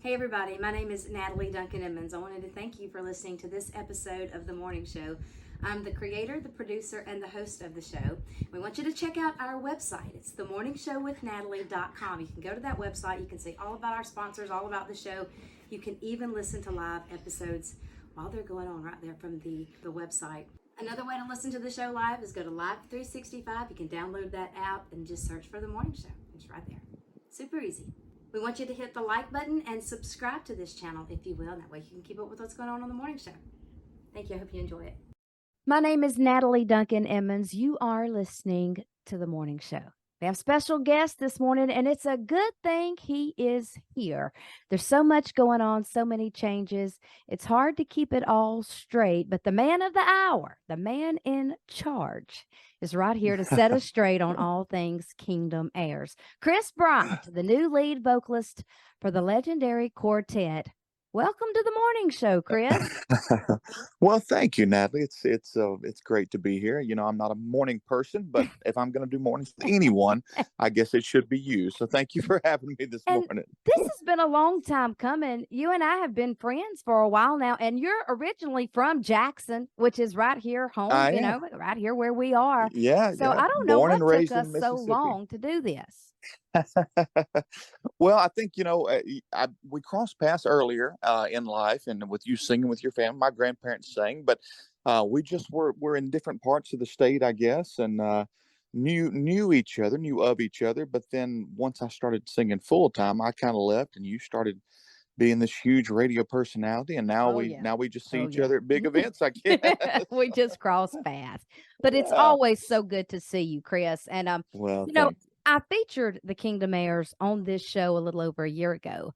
Hey everybody, my name is Natalie Duncan-Emmons. I wanted to thank you for listening to this episode of The Morning Show. I'm the creator, the producer, and the host of the show. We want you to check out our website. It's themorningshowwithnatalie.com. You can go to that website. You can see all about our sponsors, all about the show. You can even listen to live episodes while they're going on right there from the website. Another way to listen to the show live is go to Live 365. You can download that app and just search for The Morning Show. It's right there. Super easy. We want you to hit the like button and subscribe to this channel if you will. That way you can keep up with what's going on the morning show. Thank you. I hope you enjoy it. My name is Natalie Duncan-Emmons. You are listening to The Morning Show. We have special guest this morning, and it's a good thing he is here. There's so much going on, so many changes. It's hard to keep it all straight, but the man of the hour, the man in charge, is right here to set us straight on all things Kingdom Heirs. Chris Bryant, the new lead vocalist for the legendary quartet. Welcome to the morning show, Chris. Well, thank you, Natalie. It's great to be here. You know, I'm not a morning person, but if I'm going to do mornings with anyone, I guess it should be you. So thank you for having me this morning. This has been a long time coming. You and I have been friends for a while now, and you're originally from Jackson, which is right here home, right here where we are. Yeah, So yeah. I don't know Born what and took raised us in so Mississippi. long to do this. Well, I think, we crossed paths earlier in life and with you singing with your family. My grandparents sang, but we just were in different parts of the state, I guess, and knew each other, knew of each other. But then once I started singing full time, I kind of left, and you started being this huge radio personality, and now we just see each other at big events, I guess. We just cross paths. But it's Yeah. always so good to see you, Chris. And Well, I featured the Kingdom Heirs on this show a little over a year ago.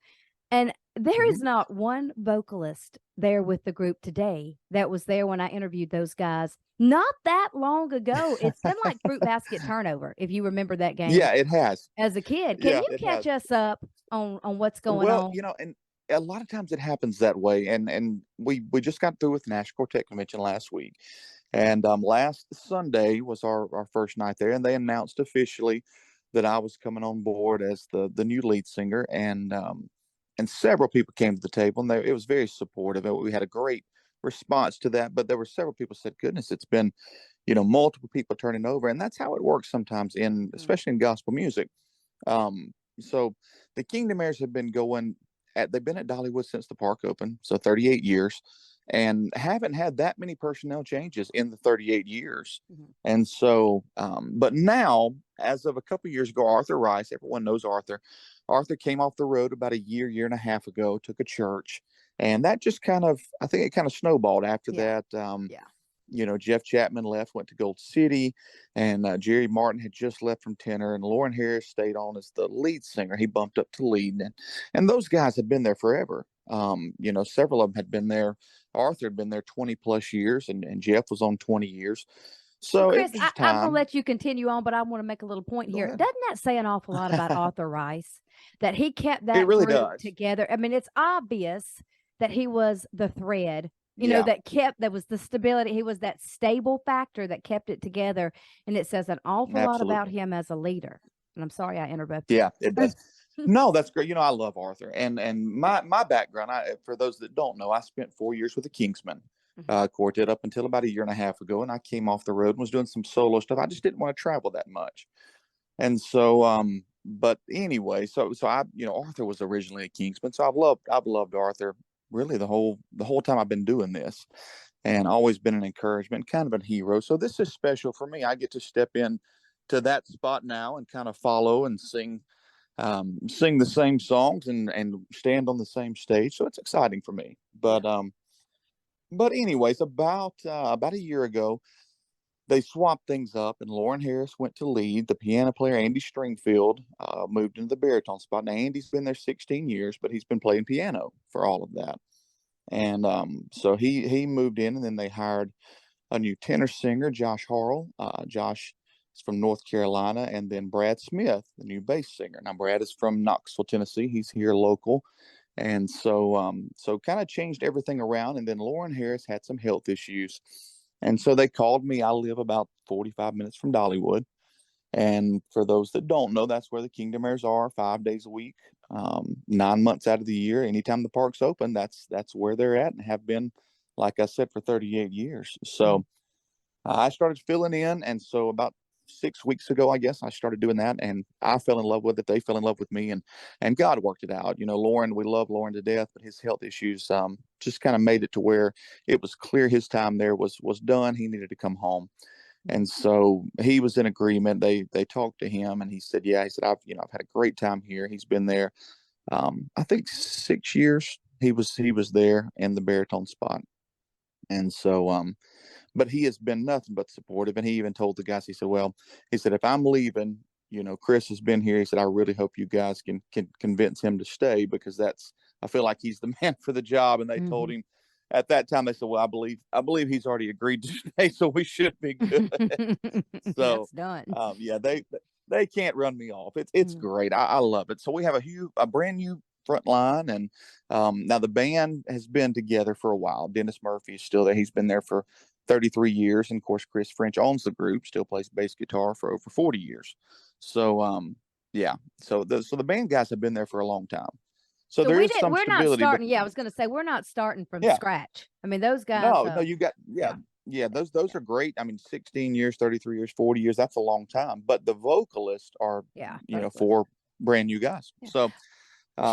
And there is not one vocalist there with the group today that was there when I interviewed those guys not that long ago. It's been like fruit basket turnover, if you remember that game. Yeah, it has. As a kid. Can you catch us up on what's going Well, on? and a lot of times it happens that way. And we just got through with National Quartet Convention last week. And last Sunday was our first night there, and they announced officially that I was coming on board as the new lead singer. And several people came to the table, and it was very supportive. And we had a great response to that. But there were several people said, "Goodness, it's been, multiple people turning over," and that's how it works sometimes especially in gospel music. So the Kingdom Heirs have been they've been at Dollywood since the park opened, so 38 years, and haven't had that many personnel changes in the 38 years. Mm-hmm. And so, but now, as of a couple of years ago, Arthur Rice, everyone knows Arthur. Arthur came off the road about a year and a half ago, took a church, and that just I think it kind of snowballed after that. Jeff Chapman left, went to Gold City, and Jerry Martin had just left from tenor, and Lauren Harris stayed on as the lead singer. He bumped up to lead, and those guys had been there forever. Several of them had been there. Arthur had been there 20 plus years, and Jeff was on 20 years. So Chris, I'm going to let you continue on, but I want to make a little point here. Doesn't that say an awful lot about Arthur Rice? That he kept that group together? I mean, it's obvious that he was the thread, that was the stability. He was that stable factor that kept it together. And it says an awful lot about him as a leader. And I'm sorry I interrupted. Yeah, it does. No, that's great. I love Arthur. And my background, for those that don't know, I spent 4 years with the Kingsmen quartet up until about a year and a half ago. And I came off the road and was doing some solo stuff. I just didn't want to travel that much. And so, but anyway, so I, Arthur was originally a Kingsman. So I've loved Arthur really the whole time I've been doing this, and always been an encouragement, kind of a hero. So this is special for me. I get to step in to that spot now and kind of follow and sing the same songs and stand on the same stage. So it's exciting for me. But anyways, about a year ago, they swapped things up, and Lauren Harris went to lead. The piano player, Andy Stringfield, moved into the baritone spot. Now, Andy's been there 16 years, but he's been playing piano for all of that. And so he moved in, and then they hired a new tenor singer, Josh Harrell. Josh is from North Carolina, and then Brad Smith, the new bass singer. Now, Brad is from Knoxville, Tennessee. He's here local. And so kind of changed everything around. And then Lauren Harris had some health issues. And so they called me. I live about 45 minutes from Dollywood. And for those that don't know, that's where the Kingdom Airs are 5 days a week, 9 months out of the year. Anytime the park's open, that's where they're at and have been, like I said, for 38 years. So I started filling in. And so about 6 weeks ago, I guess, I started doing that, and I fell in love with it. They fell in love with me, and God worked it out. Lauren, we love Lauren to death, but his health issues just kind of made it to where it was clear his time there was done. He needed to come home. And so he was in agreement. They talked to him, and he said, yeah, he said, I've had a great time here. He's been there, I think 6 years he was there in the baritone spot. And so, but he has been nothing but supportive. And he even told the guys, he said, well, he said, if I'm leaving, Chris has been here. He said, I really hope you guys can convince him to stay, because I feel like he's the man for the job. And they told him, at that time, they said, well, I believe he's already agreed to stay, so we should be good. So that's done. yeah, they can't run me off. It's great. I love it. So we have a brand new front line, and now the band has been together for a while. Dennis Murphy is still there. He's been there for 33 years, and of course Chris French owns the group, still plays bass guitar for over 40 years. So yeah, so the band guys have been there for a long time. So there is some stability. We're not starting. Yeah, I was going to say, we're not starting from scratch. I mean, those guys. No, you got those are great. I mean, 16 years, 33 years, 40 years. That's a long time. But the vocalists are, four brand new guys. Yeah. So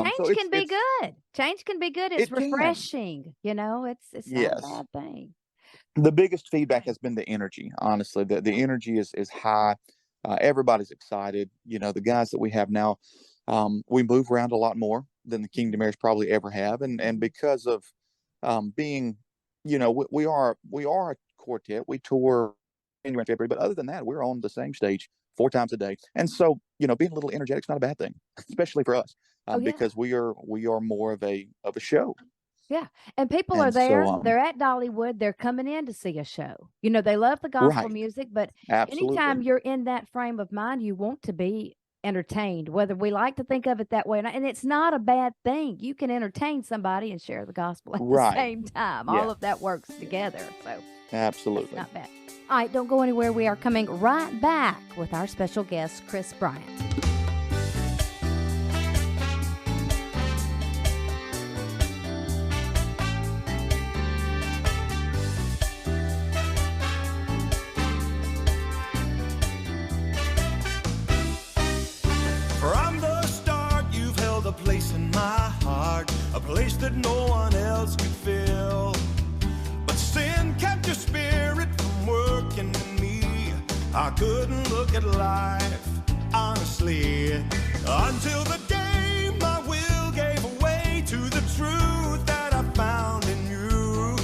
change can be good. Change can be good. It's refreshing. It's not a bad thing. The biggest feedback has been the energy. Honestly, the energy is high. Everybody's excited. The guys that we have now, we move around a lot more than the Kingdom Airs probably ever have, and because of being, we are a quartet. We tour January and February, but other than that, we're on the same stage 4 times a day. And so, being a little energetic is not a bad thing, especially for us, because we are more of a show. Yeah. And people are there. So, they're at Dollywood. They're coming in to see a show. They love the gospel music, but anytime you're in that frame of mind, you want to be entertained, whether we like to think of it that way or not. And it's not a bad thing. You can entertain somebody and share the gospel at the same time. All of that works together. So absolutely, not bad. All right, don't go anywhere. We are coming right back with our special guest, Chris Bryant. A place that no one else could fill. But sin kept your spirit from working in me. I couldn't look at life honestly until the day my will gave way to the truth that I found in you.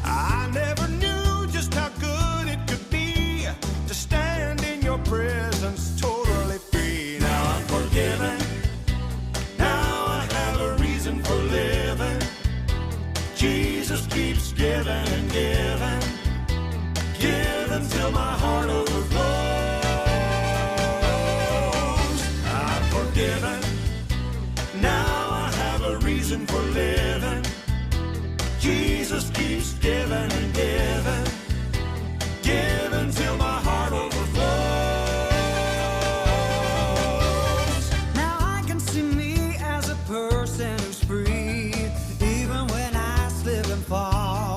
I never knew just how good it could be to stand in your presence totally free. Now I'm forgiven. Jesus keeps giving and giving, giving till my heart overflows. I'm forgiven, now I have a reason for living. Jesus keeps giving and giving, giving till my heart overflows. Now I can see me as a person who's free, even when I slip and fall.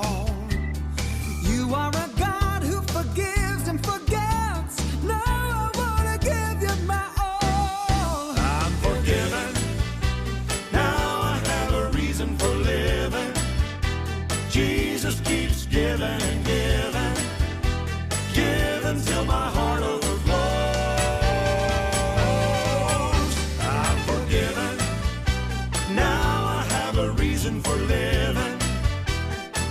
You are a God who forgives and forgets. Now I want to give you my all. I'm forgiven. Now I have a reason for living. Jesus keeps giving and giving, giving till my heart overflows. I'm forgiven. Now I have a reason for living.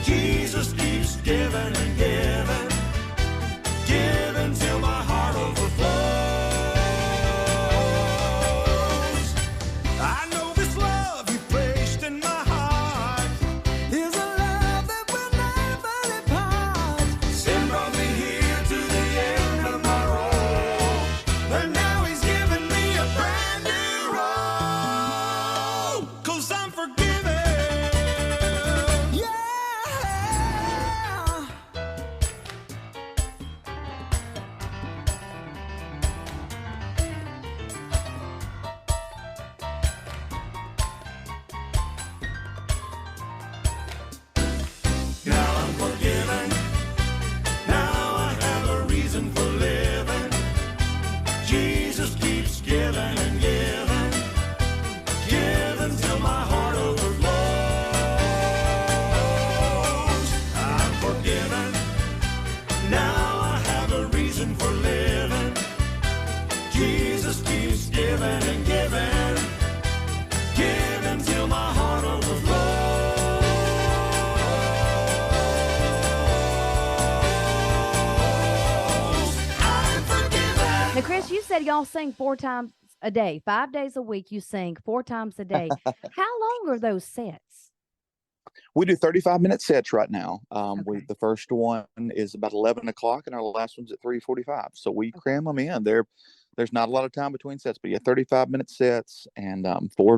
Jesus keeps giving and giving, giving till my heart overflows. I know this love you placed in my heart is a love that will never depart. Sin brought me here to the end of my road, but now he's giving me a brand new road. 'Cause I'm forgiven. Chris, you said y'all sing 4 times a day, 5 days a week. You sing 4 times a day. How long are those sets? We do 35-minute sets right now. Okay. The first one is about 11 o'clock, and our last one's at 3:45. So we cram them in. There's not a lot of time between sets, but 35-minute sets, and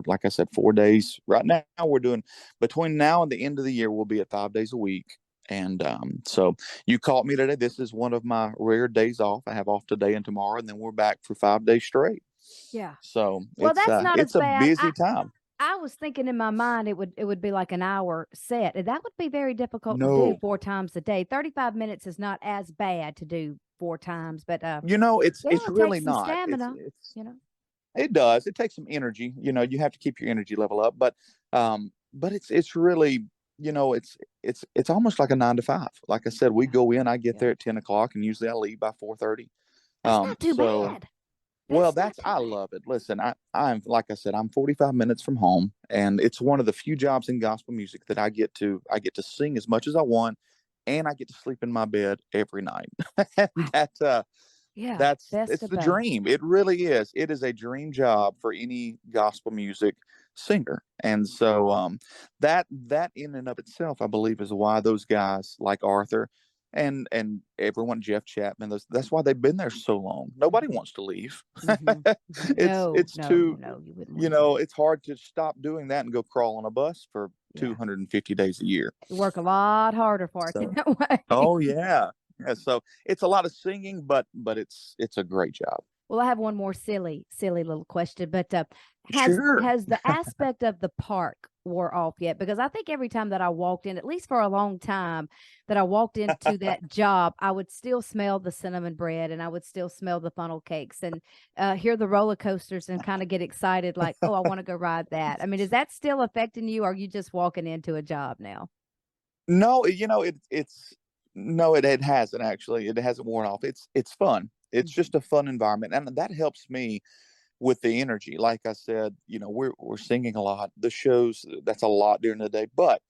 like I said, 4 days. Right now, we're doing between now and the end of the year, we'll be at 5 days a week. And so you caught me today. This is one of my rare days off. I have off today and tomorrow, and then we're back for 5 days straight. Yeah. So Well, that's not as it's a bad. busy time. I was thinking in my mind it would be like an hour set. And that would be very difficult to do No. 4 times a day. 35 minutes is not as bad to do 4 times, but It's it really takes some not. stamina, It's you know. It does. It takes some energy. You have to keep your energy level up, but it's really, it's almost like a 9 to 5. Like I said, we go in, I get there at 10 o'clock, and usually I leave by 4:30. That's not too bad. Well, not too I bad. love it. Listen, I'm like I said, I'm 45 minutes from home, and it's one of the few jobs in gospel music that I get to sing as much as I want, and I get to sleep in my bed every night. And Best it's of the both. dream. It really is. It is a dream job for any gospel music singer. And so that in and of itself, I believe, is why those guys like Arthur and everyone, Jeff Chapman, that's why they've been there so long. Nobody wants to leave. It's too, you wouldn't want to. it's hard to stop doing that and go crawl on a bus for 250 days a year. You work a lot harder for it that way. Oh yeah. Yeah, so it's a lot of singing, but it's a great job. Well, I have one more silly little question, but Sure. has the aspect of the park wore off yet? Because I think every time that I walked in, at least for a long time, that I walked into that job, I would still smell the cinnamon bread, and I would still smell the funnel cakes, and hear the roller coasters, and kind of get excited, like, oh, I want to go ride that. I mean, is that still affecting you, or are you just walking into a job now? No, no, it hasn't actually. It hasn't worn off. It's fun. It's just a fun environment, and that helps me with the energy. Like I said, we're singing a lot. The shows, that's a lot during the day, but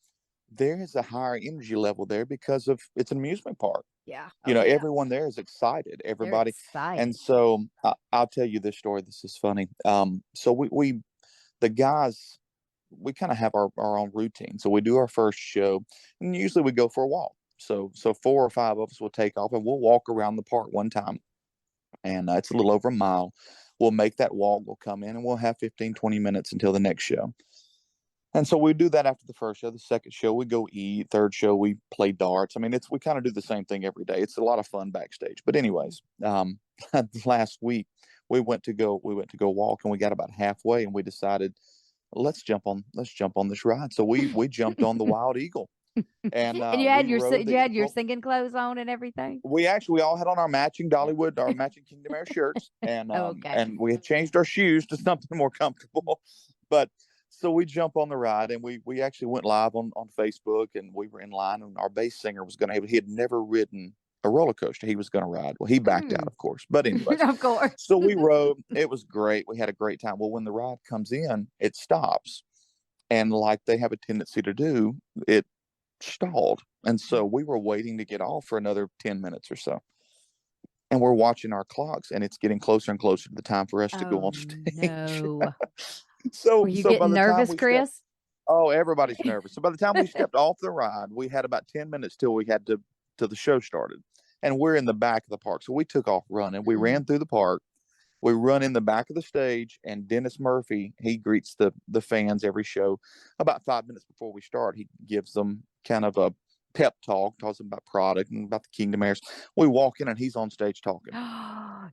there is a higher energy level there because of it's an amusement park. Yeah. Everyone there is excited. Everybody. Excited. And so I'll tell you this story. This is funny. So the guys, we kind of have our own routine. So we do our first show, and usually we go for a walk. So 4 or 5 of us will take off, and we'll walk around the park one time. And it's a little over a mile. We'll make that walk. We'll come in, and we'll have 15, 20 minutes until the next show. And so we do that after the first show. The second show, we go eat. Third show, we play darts. I mean, we kind of do the same thing every day. It's a lot of fun backstage. But anyways, last week we went to go walk, and we got about halfway, and we decided, let's jump on this ride. So we jumped on the Wild Eagle. And you had your your singing clothes on and everything. We all had on our matching Dollywood, our matching Kingdom Air shirts, and and we had changed our shoes to something more comfortable. But so we jump on the ride, and we actually went live on Facebook, and we were in line, and our bass singer was he had never ridden a roller coaster. He was going to ride. Well, he backed out, of course. But anyway, of course. So we rode. It was great. We had a great time. Well, when the ride comes in, it stops, and like they have a tendency to do, it stalled. And so we were waiting to get off for another 10 minutes or so. And we're watching our clocks, and it's getting closer and closer to the time for us to go on stage. No. So were you by getting the nervous, time Chris? everybody's nervous. So by the time we stepped off the ride, we had about 10 minutes till we had till the show started. And we're in the back of the park. So we took off running. We ran through the park. We run in the back of the stage, and Dennis Murphy, he greets the fans every show. About 5 minutes before we start, he gives them kind of a pep talk, talks about product and about the Kingdom Airs. We walk in, and he's on stage talking.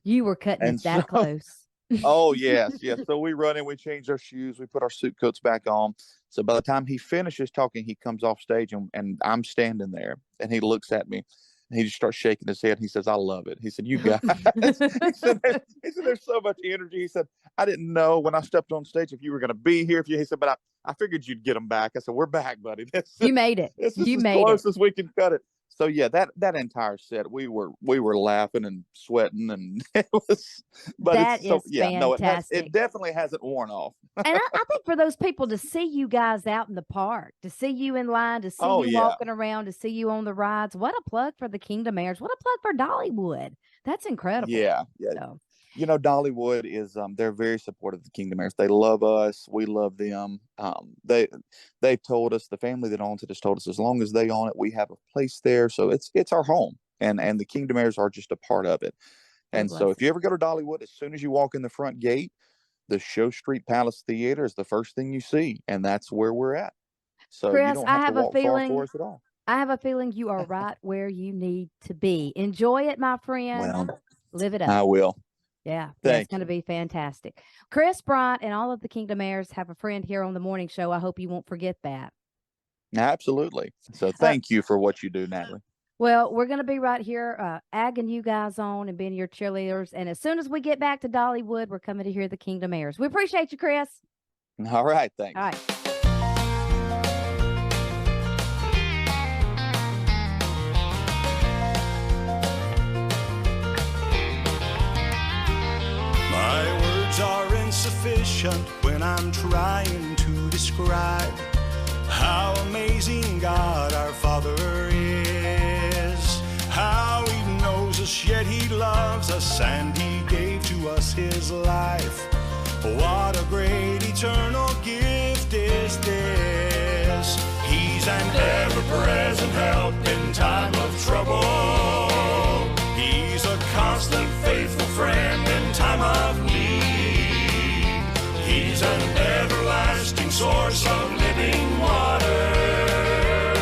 You were cutting it that close. Oh, yes. So we run in, we change our shoes, we put our suit coats back on. So by the time he finishes talking, he comes off stage, and I'm standing there, and he looks at me. He just starts shaking his head. He says, "I love it." He said, "You guys." he said, "There's so much energy." He said, "I didn't know when I stepped on stage if you were going to be here." He said, "But I figured you'd get them back." I said, "We're back, buddy." You made it. You made it. As close as we can cut it. So yeah, that entire set, we were laughing and sweating, and it was. But that it's is fantastic. It definitely hasn't worn off. And I think for those people to see you guys out in the park, to see you in line, to see you walking around, to see you on the rides, what a plug for the Kingdom Airs. What a plug for Dollywood. That's incredible. Yeah. So. Dollywood is they're very supportive of the Kingdom Heirs. They love us. We love them. They've told us, the family that owns it has told us, as long as they own it, we have a place there. So it's our home, and the Kingdom Heirs are just a part of it. And so if you ever go to Dollywood, as soon as you walk in the front gate, the Show Street Palace Theater is the first thing you see, and that's where we're at. So Chris, you don't have to walk far for us at all. I have a feeling you are right where you need to be. Enjoy it, my friend. Well, live it up. I will. Yeah, it's going to be fantastic. Chris, Bryant, and all of the Kingdom Heirs have a friend here on the morning show. I hope you won't forget that. Absolutely. So thank you for what you do, Natalie. Well, we're going to be right here agging you guys on and being your cheerleaders. And as soon as we get back to Dollywood, we're coming to hear the Kingdom Heirs. We appreciate you, Chris. All right. Thanks. All right. My words are insufficient when I'm trying to describe how amazing God our Father is, how He knows us yet He loves us, and He gave to us His life. What a great eternal gift is this. He's an ever-present help in time of trouble. He's a constant, faithful friend in time of need. He's an everlasting source of living water.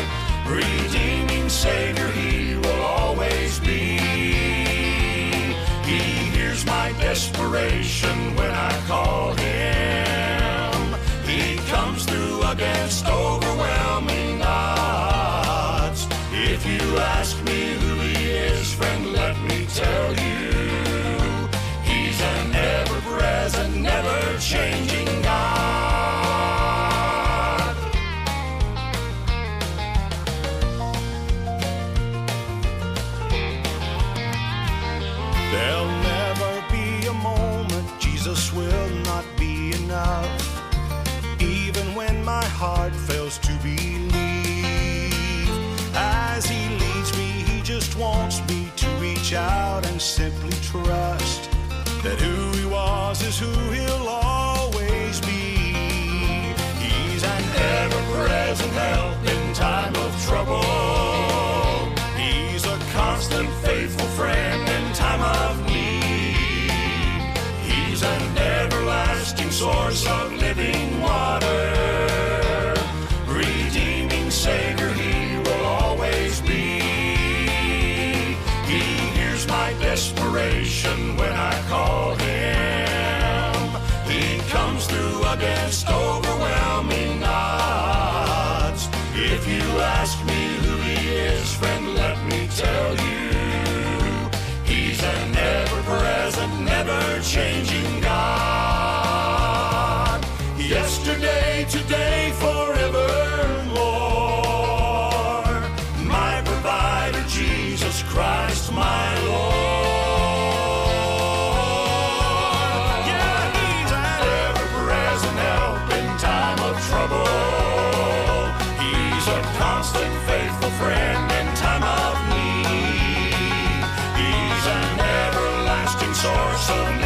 Redeeming Savior He will always be. He hears my desperation when I call Him. He comes through against overwhelming odds. If you ask me who He is, friend, let me tell you, He's an ever-present, never-changing God. There'll never be a moment Jesus will not be enough, even when my heart fails to believe. As He leads me, He just wants me to reach out and simply trust that who He was is who He'll always be. He's an ever-present help in time of trouble. He's a constant, faithful friend in time of need. He's an everlasting source of living water. Redeeming Savior He will always be. He hears my desperation when I call Him. He comes through against overwhelming odds. If you ask me who He is, friend, let me tell you, He's an ever-present, never-changing God. Yesterday, today, forevermore. My provider, Jesus Christ, my Lord. Yeah, He's an ever-present help in time of trouble. He's a constant, faithful friend in time of need. He's an everlasting source of